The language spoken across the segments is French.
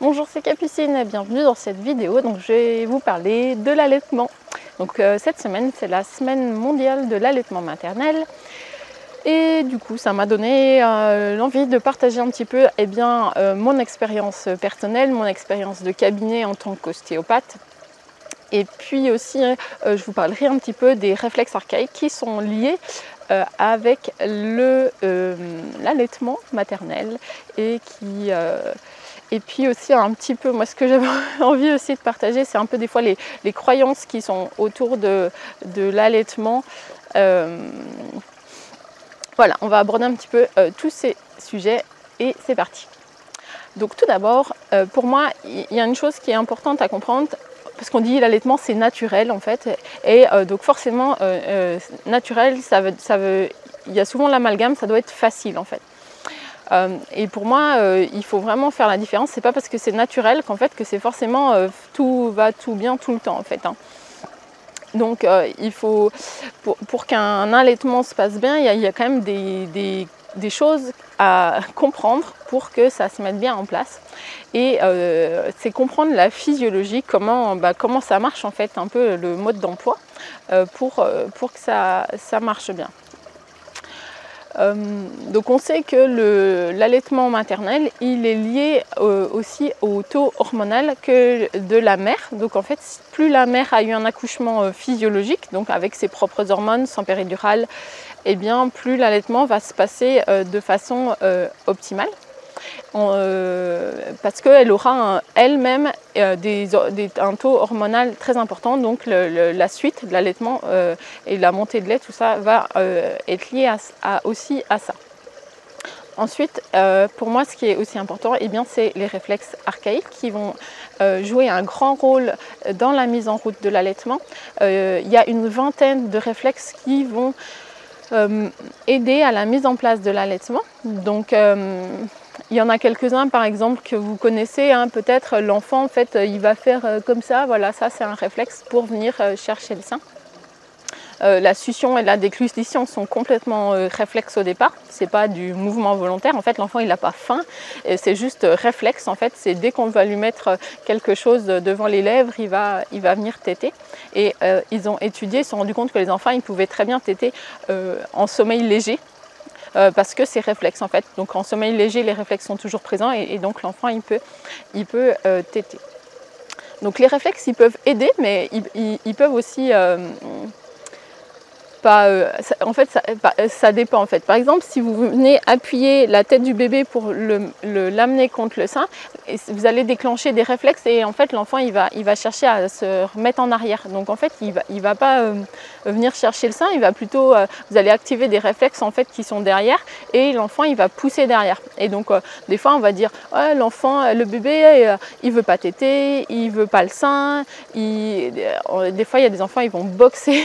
Bonjour, c'est Capucine et bienvenue dans cette vidéo. Donc, je vais vous parler de l'allaitement. Donc, cette semaine, c'est la semaine mondiale de l'allaitement maternel. Et du coup, ça m'a donné l'envie de partager un petit peu mon expérience personnelle, mon expérience de cabinet en tant qu'ostéopathe. Et puis aussi, je vous parlerai un petit peu des réflexes archaïques qui sont liés avec l'allaitement maternel et puis aussi un petit peu, moi ce que j'avais envie aussi de partager, c'est un peu des fois les croyances qui sont autour de l'allaitement. Voilà, on va aborder un petit peu tous ces sujets et c'est parti. Donc tout d'abord, pour moi, il y a une chose qui est importante à comprendre, parce qu'on dit l'allaitement c'est naturel en fait, et donc forcément naturel, il y a souvent l'amalgame, ça doit être facile en fait. Et pour moi, il faut vraiment faire la différence. C'est pas parce que c'est naturel qu'en fait que c'est forcément tout va tout bien tout le temps en fait. Hein. Donc il faut, pour qu'un allaitement se passe bien, il y a quand même des choses à comprendre pour que ça se mette bien en place. Et c'est comprendre la physiologie, comment ça marche en fait, un peu le mode d'emploi pour que ça marche bien. Donc on sait que l'allaitement maternel, il est lié aussi au taux hormonal que de la mère. Donc en fait, plus la mère a eu un accouchement physiologique, donc avec ses propres hormones, sans péridurale, et bien plus l'allaitement va se passer de façon optimale. Parce qu'elle aura elle-même un taux hormonal très important, donc la suite de l'allaitement et la montée de lait, tout ça va être lié aussi à ça. Ensuite, pour moi, ce qui est aussi important, c'est les réflexes archaïques qui vont jouer un grand rôle dans la mise en route de l'allaitement. Il y a une vingtaine de réflexes qui vont aider à la mise en place de l'allaitement. Donc, il y en a quelques-uns par exemple que vous connaissez, hein, peut-être l'enfant en fait il va faire comme ça, voilà, ça c'est un réflexe pour venir chercher le sein. La succion et la déglutition sont complètement réflexes au départ, c'est pas du mouvement volontaire, en fait l'enfant il n'a pas faim, c'est juste réflexe en fait, c'est dès qu'on va lui mettre quelque chose devant les lèvres, il va venir téter. Et ils ont étudié, ils se sont rendus compte que les enfants ils pouvaient très bien téter en sommeil léger. Parce que c'est réflexe en fait. Donc en sommeil léger, les réflexes sont toujours présents et donc l'enfant il peut téter. Donc les réflexes ils peuvent aider, mais ils peuvent aussi en fait ça dépend en fait. Par exemple, si vous venez appuyer la tête du bébé pour l'amener contre le sein, vous allez déclencher des réflexes et en fait l'enfant il va chercher à se remettre en arrière. Donc en fait il va pas venir chercher le sein, il va plutôt vous allez activer des réflexes en fait qui sont derrière et l'enfant il va pousser derrière. Et donc des fois on va dire le bébé il veut pas téter, il veut pas le sein, des fois il y a des enfants ils vont boxer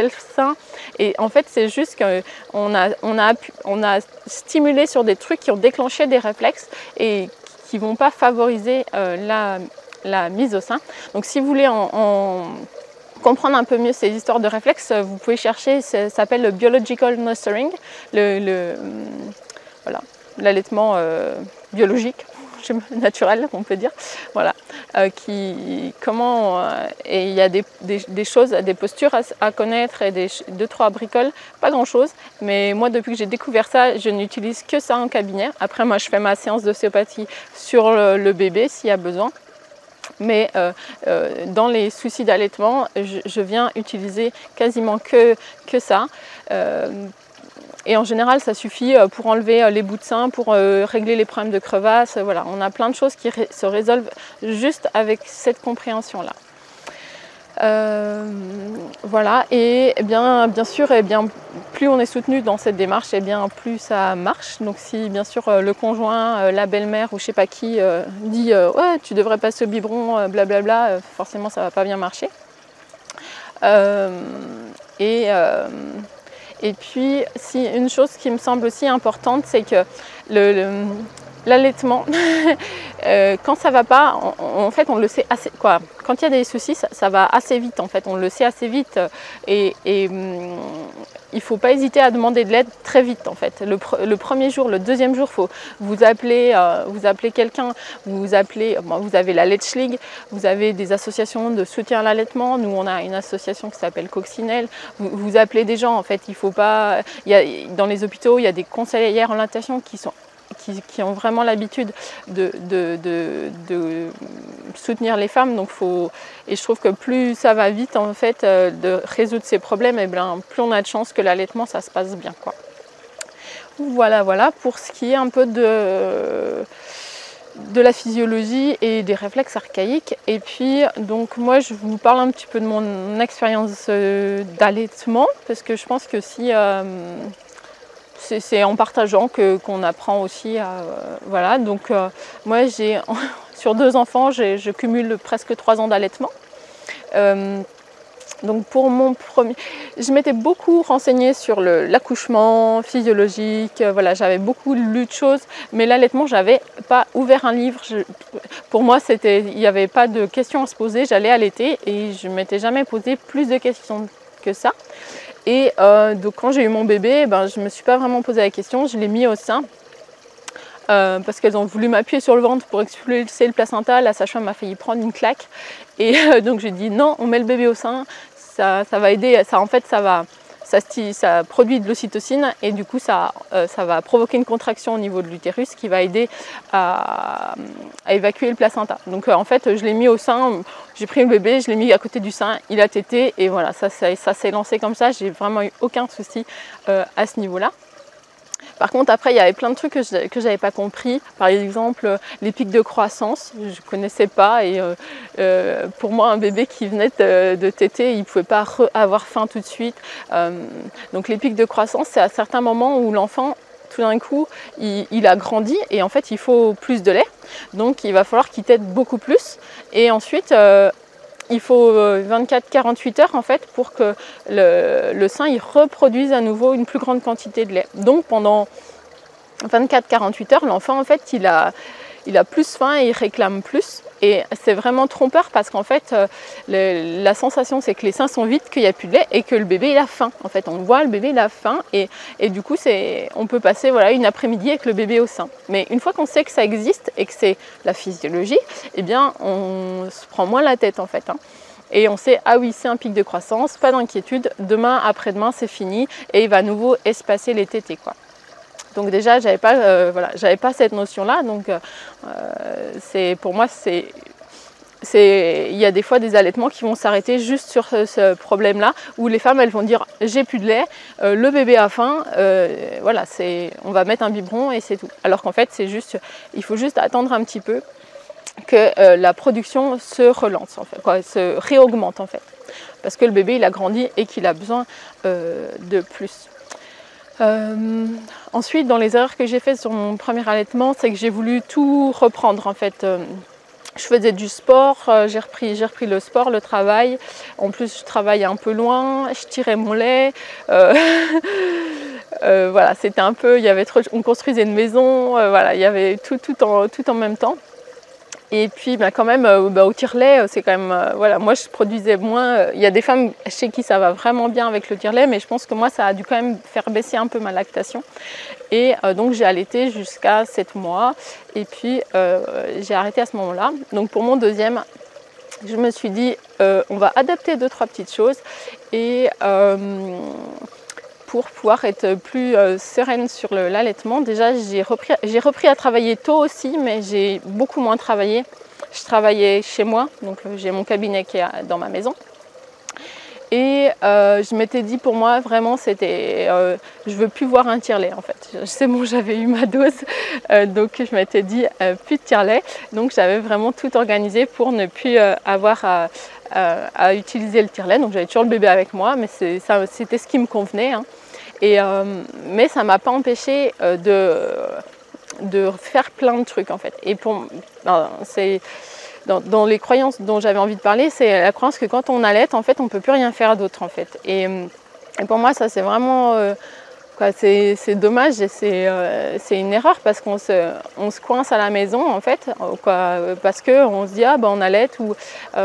le sein. Et en fait, c'est juste qu'on a stimulé sur des trucs qui ont déclenché des réflexes et qui ne vont pas favoriser la mise au sein. Donc, si vous voulez comprendre un peu mieux ces histoires de réflexes, vous pouvez chercher, ça s'appelle le biological nurturing, l'allaitement biologique. Naturel, on peut dire, voilà, et il y a des choses, des postures à connaître et deux trois bricoles, pas grand chose, mais moi depuis que j'ai découvert ça, je n'utilise que ça en cabinet. Après moi je fais ma séance d'ostéopathie sur le bébé s'il y a besoin, mais dans les soucis d'allaitement, je viens utiliser quasiment que ça. Et en général, ça suffit pour enlever les bouts de sein, pour régler les problèmes de crevasse. Voilà, on a plein de choses qui se résolvent juste avec cette compréhension-là. Voilà, et bien sûr, plus on est soutenu dans cette démarche, plus ça marche. Donc si bien sûr le conjoint, la belle-mère ou je sais pas qui dit ouais, tu devrais passer au biberon, blablabla, forcément ça va pas bien marcher. Et puis, une chose qui me semble aussi importante, c'est que l'allaitement, quand ça va pas, en fait on le sait assez, quoi. Quand il y a des soucis, ça va assez vite en fait, on le sait assez vite et il ne faut pas hésiter à demander de l'aide très vite en fait. Le premier jour, le deuxième jour, il faut vous appeler quelqu'un, vous avez la Let's League, vous avez des associations de soutien à l'allaitement. Nous on a une association qui s'appelle Coccinelle. Vous appelez des gens en fait, il faut pas. Dans les hôpitaux, il y a des conseillères en lactation qui ont vraiment l'habitude de soutenir les femmes. Donc et je trouve que plus ça va vite en fait de résoudre ces problèmes, et bien plus on a de chances que l'allaitement ça se passe bien, quoi. Voilà pour ce qui est un peu de la physiologie et des réflexes archaïques. Et puis donc moi je vous parle un petit peu de mon expérience d'allaitement, parce que je pense que si c'est en partageant qu'on apprend aussi à, voilà. Donc moi j'ai sur 2 enfants, je cumule presque 3 ans d'allaitement. Donc pour mon premier, je m'étais beaucoup renseignée sur l'accouchement physiologique, voilà, j'avais beaucoup lu de choses, mais l'allaitement, j'avais pas ouvert un livre. Pour moi, il n'y avait pas de questions à se poser, j'allais allaiter et je ne m'étais jamais posé plus de questions que ça. Et donc quand j'ai eu mon bébé, je ne me suis pas vraiment posé la question, je l'ai mis au sein. Parce qu'elles ont voulu m'appuyer sur le ventre pour expulser le placenta. La sage-femme m'a failli prendre une claque. Et donc j'ai dit non, on met le bébé au sein, ça va aider, ça produit de l'ocytocine et du coup ça va provoquer une contraction au niveau de l'utérus qui va aider à évacuer le placenta. Donc en fait je l'ai mis au sein, j'ai pris le bébé, je l'ai mis à côté du sein, il a tété et voilà, ça s'est lancé comme ça, j'ai vraiment eu aucun souci à ce niveau-là. Par contre, après, il y avait plein de trucs que je n'avais pas compris. Par exemple, les pics de croissance, je ne connaissais pas. Et pour moi, un bébé qui venait de téter, il ne pouvait pas avoir faim tout de suite. Donc les pics de croissance, c'est à certains moments où l'enfant, tout d'un coup, il a grandi et en fait, il faut plus de lait. Donc il va falloir qu'il tète beaucoup plus. Et ensuite, il faut 24-48 heures en fait pour que le sein il reproduise à nouveau une plus grande quantité de lait. Donc pendant 24-48 heures, l'enfant en fait il a plus faim et il réclame plus. Et c'est vraiment trompeur parce qu'en fait la sensation c'est que les seins sont vides, qu'il n'y a plus de lait et que le bébé il a faim. En fait on voit le bébé il a faim et du coup on peut passer voilà, une après-midi avec le bébé au sein. Mais une fois qu'on sait que ça existe et que c'est la physiologie, eh bien on se prend moins la tête en fait. Et on sait, ah oui, c'est un pic de croissance, pas d'inquiétude, demain, après-demain, c'est fini et il va à nouveau espacer les tétés, quoi. Donc déjà, j'avais pas cette notion-là. Donc pour moi, il y a des fois des allaitements qui vont s'arrêter juste sur ce problème-là, où les femmes elles vont dire j'ai plus de lait, le bébé a faim, voilà, on va mettre un biberon et c'est tout. Alors qu'en fait, il faut juste attendre un petit peu que la production se relance, en fait, se réaugmente en fait, parce que le bébé il a grandi et qu'il a besoin de plus. Ensuite, dans les erreurs que j'ai faites sur mon premier allaitement, c'est que j'ai voulu tout reprendre en fait. Je faisais du sport, j'ai repris le sport, le travail. En plus, je travaillais un peu loin, je tirais mon lait. Voilà, c'était un peu, on construisait une maison, voilà, il y avait tout en même temps. Et puis quand même au tire-lait, c'est quand même, voilà, moi je produisais moins. Il y a des femmes chez qui ça va vraiment bien avec le tire-lait, mais je pense que moi ça a dû quand même faire baisser un peu ma lactation. Et donc j'ai allaité jusqu'à 7 mois et puis j'ai arrêté à ce moment-là. Donc pour mon deuxième, je me suis dit on va adapter 2-3 petites choses et pour pouvoir être plus sereine sur l'allaitement. Déjà, j'ai repris à travailler tôt aussi, mais j'ai beaucoup moins travaillé. Je travaillais chez moi, donc j'ai mon cabinet qui est dans ma maison. Et je m'étais dit pour moi, vraiment, c'était... je veux plus voir un tire-lait en fait. C'est bon, j'avais eu ma dose, donc je m'étais dit plus de tire-lait. Donc j'avais vraiment tout organisé pour ne plus avoir à utiliser le tire-lait. Donc j'avais toujours le bébé avec moi, mais c'était ce qui me convenait. Mais ça ne m'a pas empêché de faire plein de trucs en fait. Et dans les croyances dont j'avais envie de parler, c'est la croyance que quand on allaite, en fait, on ne peut plus rien faire d'autre en fait. Et pour moi, ça c'est vraiment quoi. C'est dommage et c'est une erreur parce qu'on se coince à la maison en fait, quoi, parce qu'on se dit ah ben on allait ou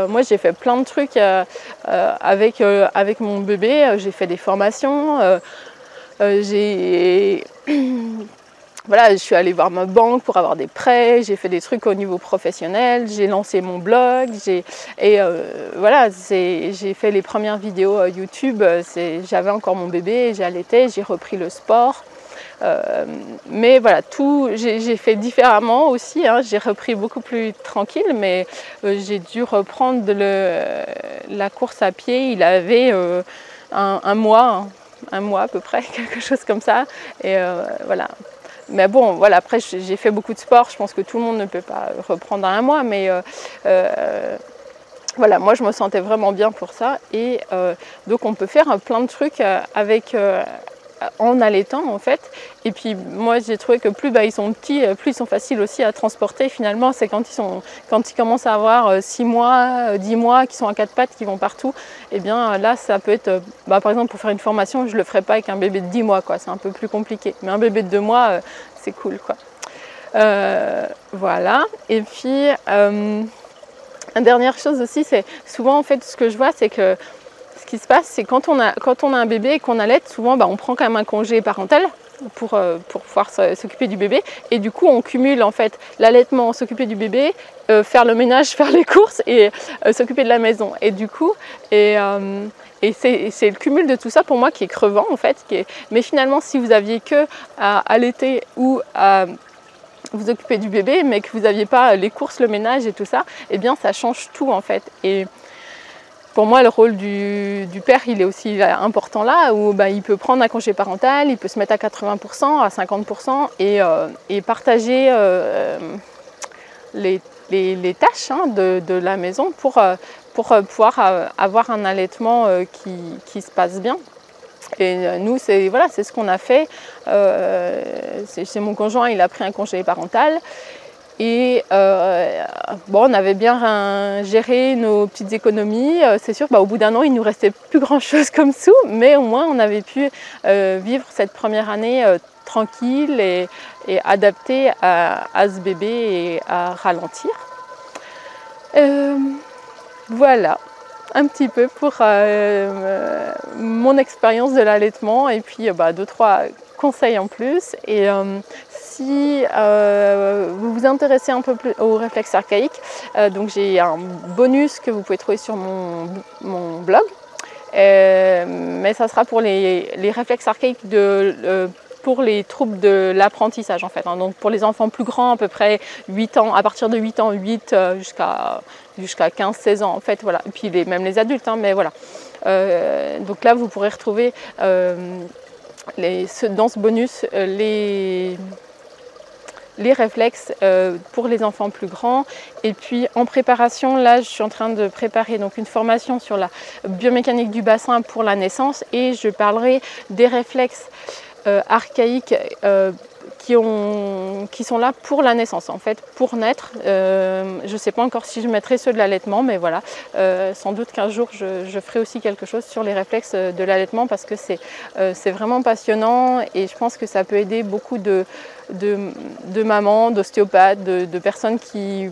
moi j'ai fait plein de trucs avec mon bébé, j'ai fait des formations, voilà, je suis allée voir ma banque pour avoir des prêts, j'ai fait des trucs au niveau professionnel, j'ai lancé mon blog, voilà, j'ai fait les premières vidéos YouTube, j'avais encore mon bébé, j'ai allaité, j'ai repris le sport. Mais voilà, tout j'ai fait différemment aussi, hein. J'ai repris beaucoup plus tranquille, mais j'ai dû reprendre la course à pied, il avait un mois à peu près, quelque chose comme ça, et voilà. Mais bon, voilà, après j'ai fait beaucoup de sport, je pense que tout le monde ne peut pas reprendre à un mois, mais voilà, moi je me sentais vraiment bien pour ça, et donc on peut faire plein de trucs en allaitant en fait. Et puis moi j'ai trouvé que plus ils sont petits, plus ils sont faciles aussi à transporter finalement. C'est quand ils commencent à avoir 6 mois, 10 mois, qui sont à 4 pattes, qui vont partout, et bien là ça peut être, par exemple pour faire une formation, je le ferai pas avec un bébé de 10 mois quoi, c'est un peu plus compliqué. Mais un bébé de 2 mois, c'est cool quoi. Voilà, et puis une dernière chose aussi, c'est souvent en fait ce que je vois, c'est que ce qui se passe, c'est quand on a un bébé et qu'on allaite, souvent on prend quand même un congé parental pour pouvoir s'occuper du bébé, et du coup on cumule en fait l'allaitement, s'occuper du bébé, faire le ménage, faire les courses et s'occuper de la maison, et du coup c'est le cumul de tout ça pour moi qui est crevant en fait, mais finalement si vous aviez que à allaiter ou à vous occuper du bébé mais que vous n'aviez pas les courses, le ménage et tout ça, et bien ça change tout en fait. Et pour moi, le rôle du père, il est aussi important là, où il peut prendre un congé parental, il peut se mettre à 80%, à 50% et partager les tâches de la maison pour pouvoir avoir un allaitement qui se passe bien. Et nous, c'est ce qu'on a fait. Chez mon conjoint, il a pris un congé parental. Et on avait bien géré nos petites économies. C'est sûr, au bout d'un an, il ne nous restait plus grand-chose comme sous, mais au moins, on avait pu vivre cette première année tranquille et adaptée à ce bébé et à ralentir. Voilà, un petit peu pour mon expérience de l'allaitement, et puis 2-3 conseils en plus. Et si vous vous intéressez un peu plus aux réflexes archaïques, donc j'ai un bonus que vous pouvez trouver sur mon blog, mais ça sera pour les réflexes archaïques pour les troubles de l'apprentissage en fait, hein. Donc pour les enfants plus grands, à peu près 8 ans, à partir de 8 ans, jusqu'à 15-16 ans en fait, voilà. Et puis même les adultes, hein, mais voilà. Donc là vous pourrez retrouver dans ce bonus les réflexes pour les enfants plus grands. Et puis en préparation, là je suis en train de préparer donc une formation sur la biomécanique du bassin pour la naissance, et je parlerai des réflexes archaïques qui sont là pour la naissance, en fait, pour naître. Je ne sais pas encore si je mettrai ceux de l'allaitement, mais voilà, sans doute qu'un jour je ferai aussi quelque chose sur les réflexes de l'allaitement, parce que c'est vraiment passionnant, et je pense que ça peut aider beaucoup de mamans, d'ostéopathes, de personnes qui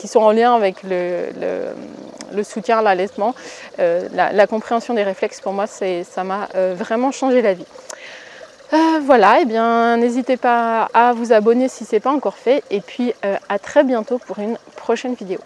sont en lien avec le soutien à l'allaitement. La compréhension des réflexes, pour moi, ça m'a vraiment changé la vie. Voilà, et bien n'hésitez pas à vous abonner si ce n'est pas encore fait, et puis à très bientôt pour une prochaine vidéo.